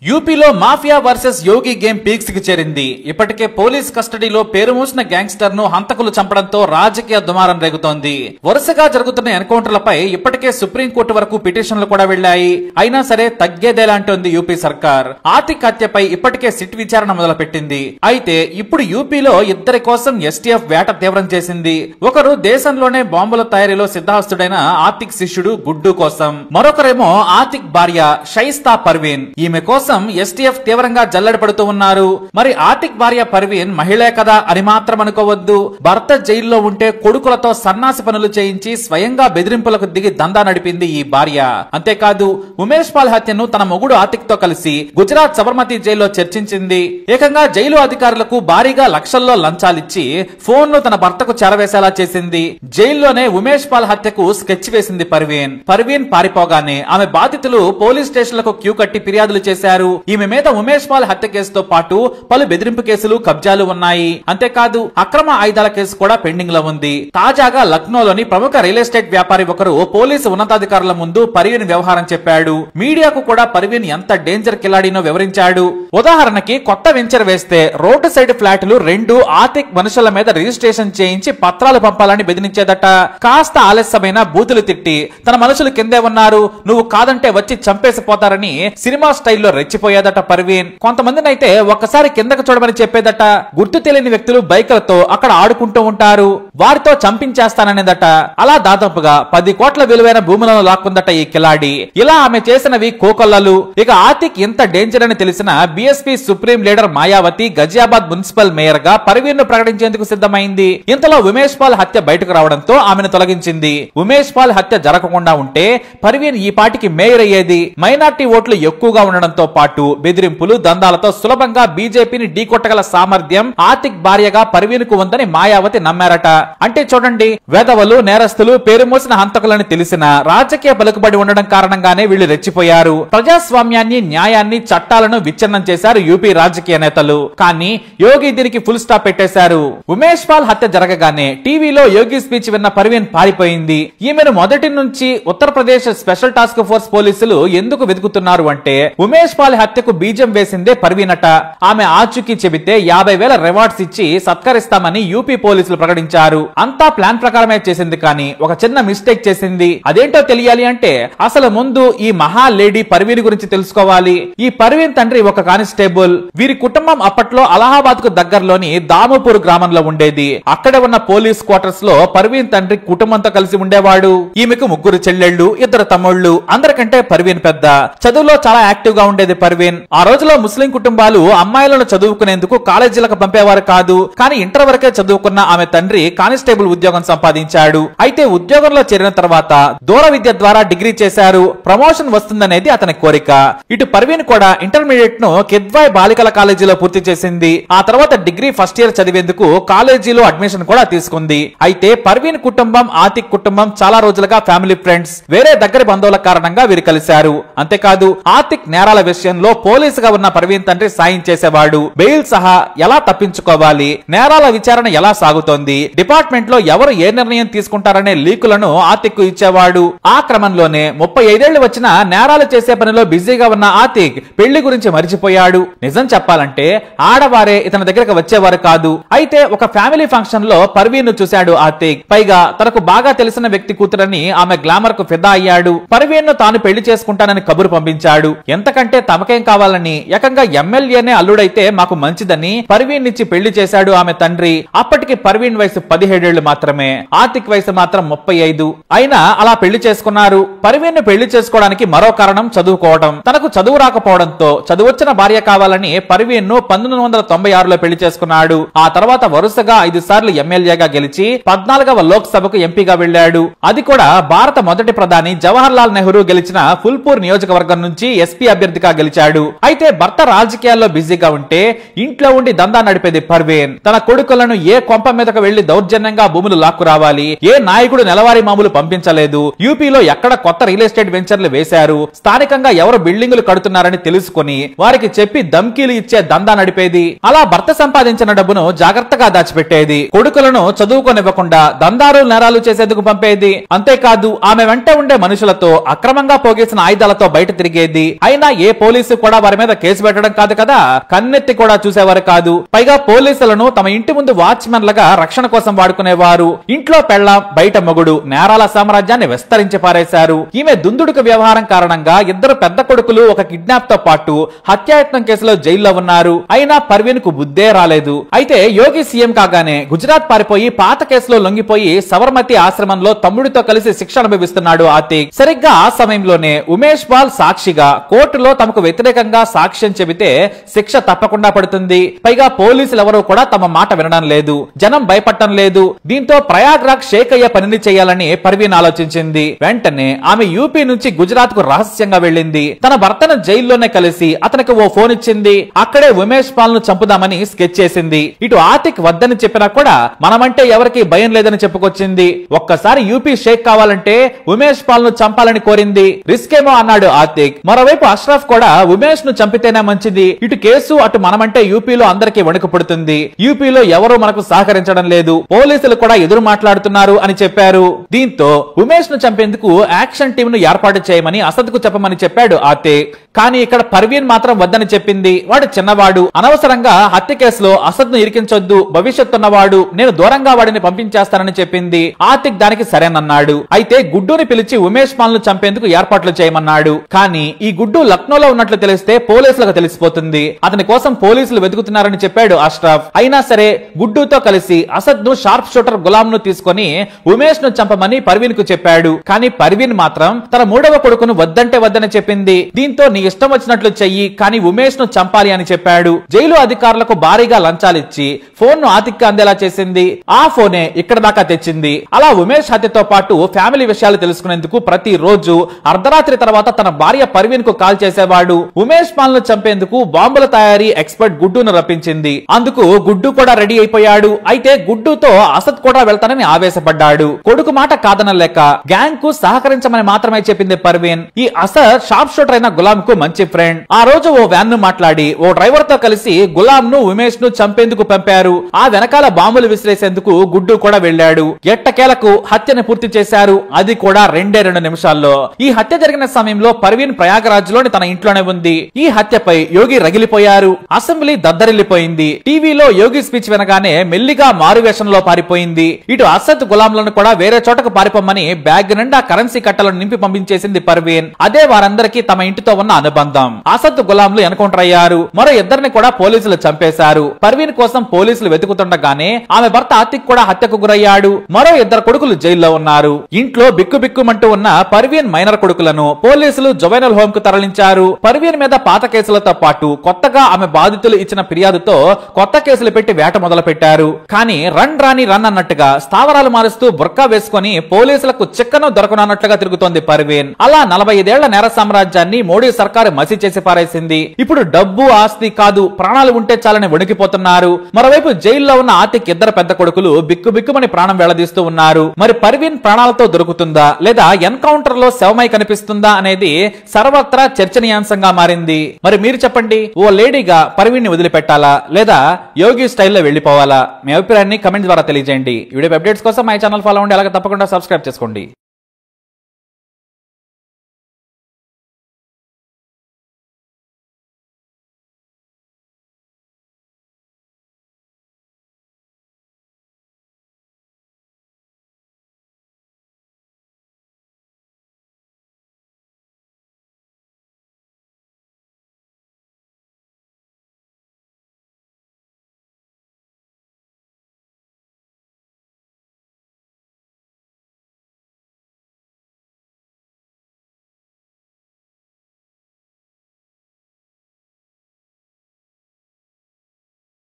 యూపీలో mafia versus యోగి game peaks కి చేరింది. ఇప్పటికే పోలీస్ కస్టడీలో పేరుమోసిన గ్యాంగ్స్టర్ ను హంతకులు చంపడంతో రాజకీయ దుమారం రేగుతోంది. వరుసగా జరుగుతున్న ఎన్కౌంటర్లపై ఇప్పటికే సుప్రీంకోర్టు వరకు పిటిషన్లు కూడా వెళ్లాయి. అయినా సరే తగ్గేదేలా అంటోంది యూపీ సర్కార్. ఆతిక్ హత్యపై ఇప్పటికే సిట్ విచారణ మొదలుపెట్టింది. అయితే ఇప్పుడు యూపీలో ఇద్దరి కోసం ఎస్టీఎఫ్ వేట తీవ్రం చేసింది. ఒకరు దేశంలోనే బాంబుల తయారీలో సిద్ధహస్తుడైన ఆతిక్ శిష్యుడు గుడ్డు కోసం, మరొకరేమో ఆతిక్ భార్య షైస్తా పర్వీన్. ఈమె కోసం ఎస్టీఎఫ్ తీవ్రంగా జల్లెడ పడుతూ ఉన్నారు. మరి ఆతిక్ భార్య పర్వీన్ మహిళే కదా అని మాత్రం అనుకోవద్దు. భర్త జైల్లో ఉంటే కొడుకులతో సన్నాసి పనులు చేయించి స్వయంగా బెదిరింపులకు దిగి దందా నడిపింది ఈ భార్య. అంతేకాదు ఉమేష్ పాల్ హత్యను తన మొగుడు ఆతిక్ తో కలిసి గుజరాత్ సబర్మతి జైల్లో చర్చించింది. ఏకంగా జైలు అధికారులకు భారీగా లక్షల్లో లంచాలిచ్చి ఫోన్ ను తన భర్తకు చేరవేసేలా చేసింది. జైల్లోనే ఉమేష్ పాల్ హత్యకు స్కెచ్ వేసింది పర్వీన్ పారిపోగానే ఆమె బాధితులు పోలీస్ స్టేషన్లకు క్యూ కట్టి ఫిర్యాదులు చేశారు. ఈమె మీద ఉమేష్ పాల్ హత్య కేసుతో పాటు పలు బెదిరింపు కేసులు, కబ్జాలు ఉన్నాయి. అంతేకాదు అక్రమ ఆయుధాల కేసు కూడా పెండింగ్ లో ఉంది. తాజాగా లక్నోలోని ప్రముఖ రియల్ ఎస్టేట్ వ్యాపారి ఒకరు పోలీసు ఉన్నతాధికారుల ముందు పర్వీన్ వ్యవహారం చెప్పాడు. మీడియాకు కూడా పర్వీన్ ఎంత డేంజర్ కిలాడినో వివరించాడు. ఉదాహరణకి కొత్త వెంచర్ వేస్తే రోడ్డు సైడ్ ఫ్లాట్లు 2 ఆతిక్ మనుషుల మీద రిజిస్ట్రేషన్ చేయించి పత్రాలు పంపాలని బెదిరించేదట. కాస్త ఆలస్యమైన బూతులు తిట్టి తన మనుషులు కిందే ఉన్నారు, నువ్వు కాదంటే వచ్చి చంపేసిపోతారని సినిమా స్టైల్లో రెచ్చిపోయేదట పర్వీన్. కొంతమందిని అయితే ఒక్కసారి కిందకు చూడమని చెప్పేదట. గుర్తు తెలియని వ్యక్తులు బైకులతో అక్కడ ఆడుకుంటూ ఉంటారు, వారితో చంపించేస్తాననేదట. అలా దాదాపుగా 10 కోట్ల విలువైన భూములను లాక్కుందట ఈ కిలాడి. ఇలా ఆమె చేసినవి కోకొల్లలు. ఇక ఆతిక్ ఎంత డేంజర్ అని తెలిసిన BSP supreme leader Mayawati Ghaziabad municipal mayor గా పర్వీన్ ను ప్రకటించేందుకు సిద్ధమైంది. ఇంతలో ఉమేష్ పాల్ హత్య బయటకు రావడంతో ఆమెను తొలగించింది. ఉమేష్ పాల్ హత్య జరగకుండా ఉంటే పర్వీన్ ఈ పాటికి మేయర్ అయ్యేది. మైనార్టీ ఓట్లు ఎక్కువగా ఉండడంతో పాటు బెదిరింపులు, దందాలతో సులభంగా బీజేపీని ఢీకొట్టగల సామర్థ్యం ఆతిక్ భార్యగా పర్వీన్ కు ఉందని మాయావతి నమ్మారట. అంటే చూడండి, వెధవలు, నేరస్తులు, పేరుమోసిన హంతకులని తెలిసిన రాజకీయ పలుకుబడి ఉండడం కారణంగానే వీళ్ళు రెచ్చిపోయారు. ప్రజాస్వామ్యాన్ని, న్యాయాన్ని, చట్టాలను విచ్ఛిన్నం చేశారు యూపీ రాజకీయ నేతలు. కానీ యోగి దీనికి ఫుల్ స్టాప్ పెట్టేశారు. ఉమేష్ పాల్ హత్య జరగగానే టీవీలో యోగి స్పీచ్ విన్న పర్వీన్ పారిపోయింది. ఈమెను మొదటి నుంచి ఉత్తరప్రదేశ్ స్పెషల్ టాస్క్ ఫోర్స్ పోలీసులు ఎందుకు వెతుకుతున్నారు అంటే ఉమేష్ పాల్ హత్యకు బీజం వేసిందే పర్వీన్ అట. ఆమె ఆచూకీ చెబితే 50,000 రివార్డ్స్ ఇచ్చి సత్కరిస్తామని యూపీ పోలీసులు ప్రకటించారు. అంతా ప్లాన్ ప్రకారమే చేసింది. కానీ ఒక చిన్న మిస్టేక్ చేసింది. అదేంటో తెలియాలి అంటే అసలు ముందు ఈ మహా లేడీ పర్వీన్ గురించి తెలుసుకోవాలి. ఈ పర్వీన్ తండ్రి ఒక కానిస్టేబుల్. వీరి కుటుంబం అప్పట్లో అలహాబాద్ కు దగ్గరలోని దామోపూర్ గ్రామంలో ఉండేది. అక్కడే ఉన్న పోలీస్ క్వార్టర్స్ లో పర్వీన్ తండ్రి కుటుంబంతో కలిసి ఉండేవాడు. ఈమెకు 3 చెల్లెళ్లు, 2 తమ్ముళ్లు. అందరికంటే పర్వీన్ పెద్ద. చదువులో చాలా యాక్టివ్ గా ఉండేది పర్వీన్. ఆ రోజులో ముస్లిం కుటుంబాలు అమ్మాయిలను చదువుకునేందుకు కాలేజీలకు పంపేవారు కాదు. కానీ ఇంటర్ వరకే చదువుకున్న ఆమె తండ్రి కానిస్టేబుల్ ఉద్యోగం సంపాదించాడు. అయితే ఉద్యోగంలో చేరిన తర్వాత దూర విద్య ద్వారా డిగ్రీ చేశారు. ప్రమోషన్ వస్తుందనేది అతని కోరిక. ఇటు పర్వీన్ కూడా ఇంటర్మీడియట్ ను కిద్వాయ్ బాలికల కాలేజీలో పూర్తి చేసింది. ఆ తర్వాత డిగ్రీ ఫస్ట్ ఇయర్ చదివేందుకు కాలేజీలో అడ్మిషన్ కూడా తీసుకుంది. అయితే పర్వీన్ కుటుంబం, ఆతిక్ కుటుంబం చాలా రోజులుగా ఫ్యామిలీ ఫ్రెండ్స్. వేరే దగ్గర బంధువుల కారణంగా వీరు కలిశారు. అంతేకాదు ఆతిక్ నేరాల విషయంలో పోలీసుగా ఉన్న పర్వీన్ తండ్రి సాయం చేసేవాడు. బెయిల్ సహా ఎలా తప్పించుకోవాలి, నేరాల విచారణ ఎలా సాగుతోంది, డిపార్ట్మెంట్ లో ఎవరు ఏ నిర్ణయం తీసుకుంటారనే లీకులను ఆతిక్ ఇచ్చేవాడు. ఆ క్రమంలోనే 35 ఏళ్లు వచ్చిన నేరాలు చేసే పనిలో బిజీగా ఉన్న ఆతిక్ పెళ్లి గురించి మరిచిపోయాడు. నిజం చెప్పాలంటే ఆడవారే ఇతని దగ్గరకు వచ్చేవారు కాదు. అయితే ఒక ఫ్యామిలీ ఫంక్షన్ లో పర్వీన్ ను చూశాడు ఆతిక్. పైగా తనకు బాగా తెలిసిన వ్యక్తి కూతురని ఆమె గ్లామర్ కు ఫిదా అయ్యాడు. పర్వీన్ ను తాను పెళ్లి చేసుకుంటానని కబురు పంపించాడు. ఎంతకంటే తమకేం కావాలని, ఏకంగా ఎమ్మెల్యేనే అల్లుడైతే మాకు మంచిదని పర్వీన్ ఇచ్చి పెళ్లి చేశాడు ఆమె తండ్రి. అప్పటికి పర్వీన్ వయసు 17 ఏళ్లు మాత్రమే, ఆతిక్ వయసు మాత్రం 35. అయినా అలా పెళ్లి చేసుకున్నారు. పర్వీన్ ను పెళ్లి చేసుకోవడానికి మరో కారణం చదువుకోవడం. తనకు చదువు రాకపోవడంతో చదువొచ్చిన భార్య కావాలని పర్వీన్ ను 1996లో పెళ్లి చేసుకున్నాడు. ఆ తర్వాత వరుసగా 5 సార్లు ఎమ్మెల్యేగా గెలిచి 14వ లోక్ సభకు ఎంపీగా వెళ్లాడు. అది కూడా భారత మొదటి ప్రధాని జవహర్ లాల్ నెహ్రూ గెలిచిన ఫుల్పూర్ నియోజకవర్గం నుంచి ఎస్పీ అభ్యర్థిగా గెలిచాడు. అయితే భర్త రాజకీయాల్లో బిజీగా ఉంటే ఇంట్లో ఉండి దందా నడిపేది పర్వీన్. తన కొడుకులను ఏ కొంప మీదకు వెళ్లి దౌర్జన్యంగా భూములు లాక్కు రావాలి, ఏ నాయకుడు నెలవారీ మామూలు పంపించలేదు. యూపీలో ఎక్కడ కొత్త రియల్ ఎస్టేట్ వెంచర్లు వేశారు, స్థానికంగా ఎవరు బిల్డింగులు కడుతున్నారని తెలుసుకుని వారికి చెప్పి ధమ్కీలు ఇచ్చే దందా నడిపేది. అలా భర్త సంపాదించిన డబ్బును జాగ్రత్తగా దాచిపెట్టేది. కొడుకులను చదువుకోనివ్వకుండా దందారు నేరాలు చేసేందుకు పంపేది. అంతేకాదు ఆమె వెంట ఉండే మనుషులతో అక్రమంగా పోగేసిన ఆయుధాలతో బయట తిరిగేది. అయినా ఏ పోలీసు కూడా వారి మీద కేసు పెట్టడం కాదు కదా, కన్నెత్తి కూడా చూసేవారు కాదు. పైగా పోలీసులను తమ ఇంటి ముందు వాచ్మెన్ లాగా రక్షణ కోసం వాడుకునేవారు. ఇంట్లో పెళ్ళాం బయట మొగుడు నేరాల సామ్రాజ్యాన్ని విస్తరించి పారేశారు. ఈమె దుందుడుకు వ్యవహారం కారణంగా ఇద్దరు పెద్ద కొడుకులు ఒక కిడ్నాప్ తో పాటు హత్యాయత్నం కేసులో జైల్లో ఉన్నారు. అయినా పర్వీన్ కు బుద్ధే రాలేదు. అయితే యోగి సీఎం కాగానే గుజరాత్ పారిపోయి పాత కేసులో లొంగిపోయి సబర్మతి ఆశ్రమంలో తమ్ముడితో కలిసి శిక్ష అనుభవిస్తున్నాడు ఆతిక్. సరిగ్గా ఆ సమయంలోనే ఉమేష్ పాల్ సాక్షిగా కోర్టులో తమకు వ్యతిరేకంగా సాక్ష్యం చెబితే శిక్ష తప్పకుండా పడుతుంది. పైగా పోలీసులు ఎవరూ కూడా తమ మాట వినడం లేదు, జనం భయపడటం లేదు. దీంతో ప్రయాగ్రాజ్ షేక్ అయ్యే పనిని చేయాలని పర్వీన్ ఆలోచించింది. వెంటనే ఆమె యూపీ నుంచి గుజరాత్ కు రహస్యంగా వెళ్ళింది. తన భర్తను జైల్లోనే కలిసి అతనికి ఓ ఫోన్ ఇచ్చింది. అక్కడే ఉమేష్ పాల్ ను చంపుదామని స్కెచ్ చేసింది. ఇటు ఆతిక్ వద్దని చెప్పినా కూడా మనమంటే ఎవరికి భయం లేదని చెప్పుకొచ్చింది. ఒక్కసారి యూపీ షేక్ కావాలంటే ఉమేష్ పాల్ ను చంపాలని కోరింది. రిస్క్ ఏమో అన్నాడు ఆతిక్. మరోవైపు అష్రఫ్ కూడా ఉమేష్ ను చంపితేనే మంచిది, ఇటు కేసు అటు మనమంటే యూపీలో అందరికీ వణుకు పుడుతుంది, యూపీలో ఎవరూ మనకు సహకరించడం లేదు, పోలీసులు కూడా ఎదురు మాట్లాడుతున్నారు అని చెప్పారు. దీంతో ఉమేష్ ను చంపేందుకు యాక్షన్ టీమ్ ను ఏర్పాటు చేయమని అసద్ కు చెప్పమని చెప్పాడు ఆతిక్. కానీ ఇక్కడ పర్వీన్ మాత్రం వద్దని చెప్పింది. వాడు చిన్నవాడు, అనవసరంగా హత్య కేసులో అసద్ ను ఇరికించొద్దు, భవిష్యత్తున్నవాడు, నేను దూరంగా వాడిని పంపించేస్తానని చెప్పింది. ఆతిక్ దానికి సరేనన్నాడు. అయితే గుడ్డుని పిలిచి ఉమేష్ పాల్ ను చంపేందుకు ఏర్పాట్లు చేయమన్నాడు. కానీ ఈ గుడ్డు లక్నోలో ఉన్నట్లు తెలిస్తే పోలీసులకు తెలిసిపోతుంది, అతని కోసం పోలీసులు వెతుకుతున్నారని చెప్పాడు అష్రఫ్. అయినా సరే గుడ్డుతో కలిసి అసద్ ను షార్ప్ షూటర్ గులాం ను తీసుకొని ఉమేష్ ను చంపమని పర్వీన్ కు చెప్పాడు. కానీ పర్వీన్ మాత్రం తన మూడవ కొడుకును వద్దంటే వద్దని చెప్పింది. దీంతో నీ ఇష్టం వచ్చినట్లు చెయ్యి, కానీ ఉమేష్ ను చంపాలి అని చెప్పాడు. జైలు అధికారులకు భారీగా లంచాలిచ్చి ఫోన్ ను ఆతిక్ అందేలా చేసింది. ఆ ఫోనే ఇక్కడ దాకా తెచ్చింది. అలా ఉమేష్ హత్యతో పాటు ఫ్యామిలీ విషయాలు తెలుసుకునేందుకు ప్రతి రోజు అర్ధరాత్రి తర్వాత తన భార్య పర్వీన్ కు కాల్ చేసేవాడు. ఉమేష్ పాల్ ను చంపేందుకు బాంబుల తయారీ ఎక్స్పర్ట్ గుడ్డును రప్పించింది. అందుకు గుడ్డు కూడా రెడీ అయిపోయాడు. అయితే గుడ్డుతో అసద్ కూడా వెళ్తానని ఆవేశపడ్డాడు. కొడుకు మాట కాదనలేక గ్యాంగ్ కు సహకరించమని మాత్రమే చెప్పింది పర్వీన్. ఈ అసద్ షార్ప్ షూటర్ అయిన గులాం కు మంచి ఫ్రెండ్. ఆ రోజు ఓ వ్యాన్ ను మాట్లాడి ఓ డ్రైవర్ తో కలిసి గులాం ను ఉమేష్ ను చంపేందుకు పంపారు. ఆ వెనకాల బాంబులు విసిరేసేందుకు గుడ్డు కూడా వెళ్ళాడు. ఎట్టకేలకు హత్యను పూర్తి చేశారు. అది కూడా 2 నిమిషాల్లో. ఈ హత్య జరిగిన సమయంలో పర్వీన్ ప్రయాగరాజ్ లోని తన ఇంట్లోనే ఉంది. ఈ హత్యపై యోగి రగిలిపోయారు. అసెంబ్లీ దద్దరిల్లిపోయింది. టీవీలో యోగి స్పీచ్ వినగానే మెల్లిగా మారువేషంలో పారిపోయింది. ఇటు అసద్ గులాంలను కూడా వేరే చోటకు పారిపోమని బ్యాగ్ నిండా కరెన్సీ కట్టలను నింపి పంపించేసింది పర్వీన్. అదే వారందరికీ తమ ఇంటితో ఉన్న అనుబంధం. అసద్ గులాంలు ఎన్కౌంటర్ అయ్యారు. మరో ఇద్దరిని కూడా పోలీసులు చంపేశారు. పర్వీన్ కోసం పోలీసులు వెతుకుతుండగానే ఆమె భర్త ఆతిక్ కూడా హత్యకు గురయ్యాడు. మరో 2 కొడుకులు జైల్లో ఉన్నారు. ఇంట్లో బిక్కుబిక్కుమంటూ ఉన్న పర్వీన్ మైనర్ కొడుకులను పోలీసులు జువైనల్ హోమ్ కు తరలించారు. పర్వీన్ మీద పాత కేసులతో పాటు కొత్తగా ఆమె బాధితులు ఇచ్చిన ఫిర్యాదుతో కొత్త కేసులు పెట్టి వేట మొదలు పెట్టారు. కానీ రన్ రాని రన్ అన్నట్టుగా స్థావరాలు మారుస్తూ బుర్కా వేసుకుని పోలీసులకు చిక్కను దొరకనన్నట్లుగా తిరుగుతోంది పర్వీన్. అలా 45 ఏళ్ల నేర సామ్రాజ్యాన్ని మోడీ సర్కారు మసి చేసి పారేసింది. ఇప్పుడు డబ్బు ఆస్తి కాదు, ప్రాణాలు ఉంటే చాలని వణికిపోతున్నారు. మరోవైపు జైల్లో ఉన్న ఆతిక్ ఇద్దరు పెద్ద కొడుకులు బిక్కుబిక్కుమని ప్రాణం వెళ్లదీస్తూ ఉన్నారు. మరి పర్వీన్ ప్రాణాలతో దొరుకుతుందా లేదా ఎన్కౌంటర్ లో శవమై కనిపిస్తుందా అనేది సర్వత్రా చర్చనీయాంశంగా మారింది. మరి మీరు చెప్పండి, ఓ లేడీగా పర్వీన్ ని వదిలిపెట్టాలా లేదా యోగి స్టైల్లో వెళ్లిపోవాలా? మీ అభిప్రాయాన్ని కమెంట్ ద్వారా తెలియజేయండి. వీడియో అప్డేట్స్ కోసం మై ఛానల్ ఫాలో అవ్వండి. అలాగే తప్పకుండా సబ్స్క్రైబ్ చేసుకోండి.